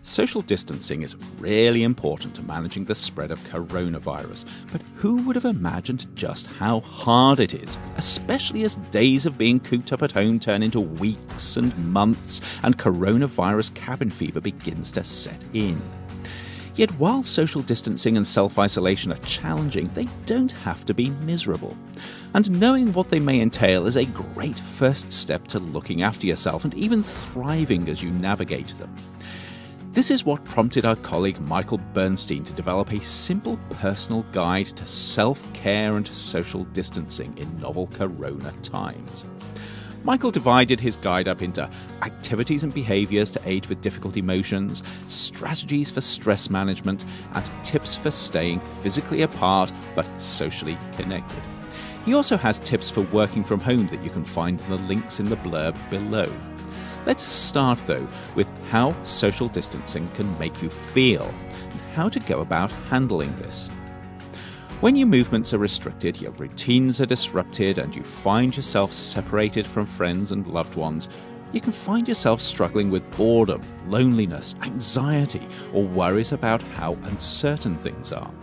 Social distancing is really important to managing the spread of coronavirus, but who would have imagined just how hard it is, especially as days of being cooped up at home turn into weeks and months and coronavirus cabin fever begins to set in. Yet while social distancing and self-isolation are challenging, they don't have to be miserable. And knowing what they may entail is a great first step to looking after yourself and even thriving as you navigate them. This is what prompted our colleague Michael Bernstein to develop a simple personal guide to self-care and social distancing in novel corona times. Michael divided his guide up into activities and behaviours to aid with difficult emotions, strategies for stress management, and tips for staying physically apart but socially connected. He also has tips for working from home that you can find in the links in the blurb below. Let's start, though, with how social distancing can make you feel and how to go about handling this. When your movements are restricted, your routines are disrupted, and you find yourself separated from friends and loved ones, you can find yourself struggling with boredom, loneliness, anxiety, or worries about how uncertain things are.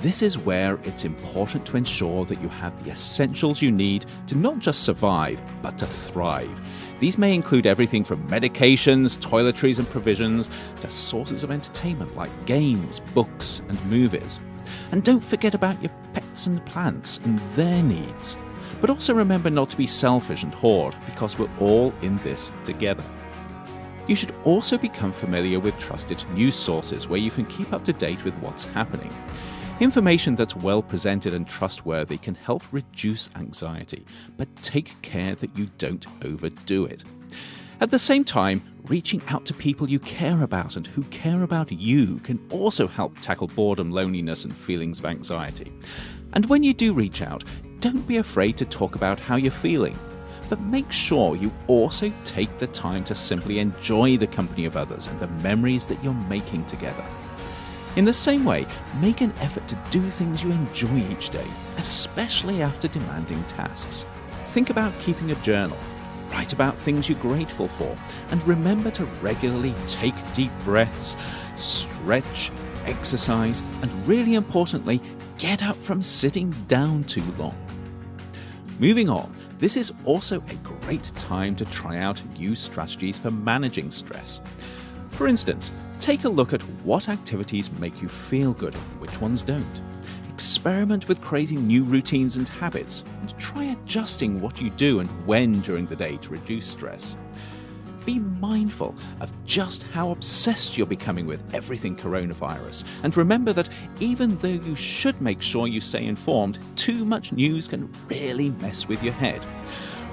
This is where it's important to ensure that you have the essentials you need to not just survive, but to thrive. These may include everything from medications, toiletries and provisions, to sources of entertainment like games, books and movies. And don't forget about your pets and plants and their needs. But also remember not to be selfish and hoard, because we're all in this together. You should also become familiar with trusted news sources where you can keep up to date with what's happening. Information that's well presented and trustworthy can help reduce anxiety, but take care that you don't overdo it. At the same time, reaching out to people you care about and who care about you can also help tackle boredom, loneliness, and feelings of anxiety. And when you do reach out, don't be afraid to talk about how you're feeling, but make sure you also take the time to simply enjoy the company of others and the memories that you're making together. In the same way, make an effort to do things you enjoy each day, especially after demanding tasks. Think about keeping a journal, write about things you're grateful for, and remember to regularly take deep breaths, stretch, exercise, and really importantly, get up from sitting down too long. Moving on, this is also a great time to try out new strategies for managing stress. For instance, take a look at what activities make you feel good and which ones don't. Experiment with creating new routines and habits, and try adjusting what you do and when during the day to reduce stress. Be mindful of just how obsessed you're becoming with everything coronavirus, and remember that even though you should make sure you stay informed, too much news can really mess with your head.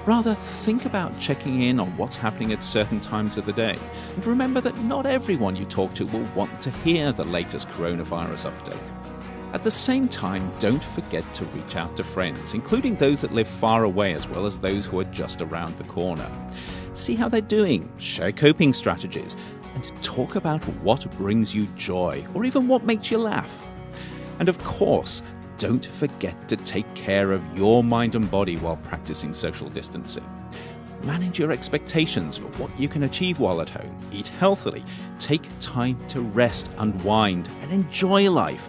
Rather, think about checking in on what's happening at certain times of the day, and remember that not everyone you talk to will want to hear the latest coronavirus update. At the same time, don't forget to reach out to friends, including those that live far away as well as those who are just around the corner. See how they're doing, share coping strategies, and talk about what brings you joy or even what makes you laugh. And of course, don't forget to take care of your mind and body while practicing social distancing. Manage your expectations for what you can achieve while at home. Eat healthily, take time to rest, unwind, and enjoy life.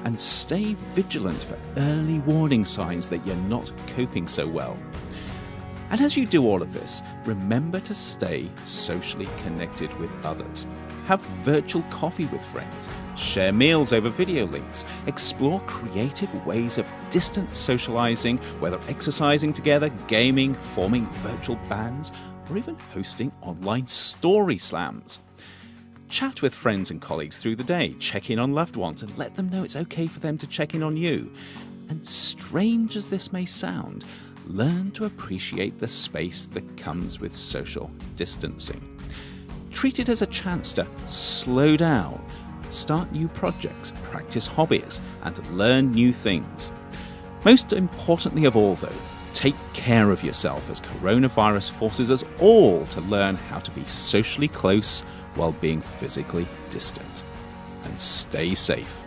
And stay vigilant for early warning signs that you're not coping so well. And as you do all of this, remember to stay socially connected with others. Have virtual coffee with friends, share meals over video links, explore creative ways of distant socializing, whether exercising together, gaming, forming virtual bands, or even hosting online story slams. Chat with friends and colleagues through the day, check in on loved ones, and let them know it's okay for them to check in on you. And strange as this may sound, learn to appreciate the space that comes with social distancing. Treat it as a chance to slow down, start new projects, practice hobbies, and learn new things. Most importantly of all, though, take care of yourself as coronavirus forces us all to learn how to be socially close while being physically distant. And stay safe.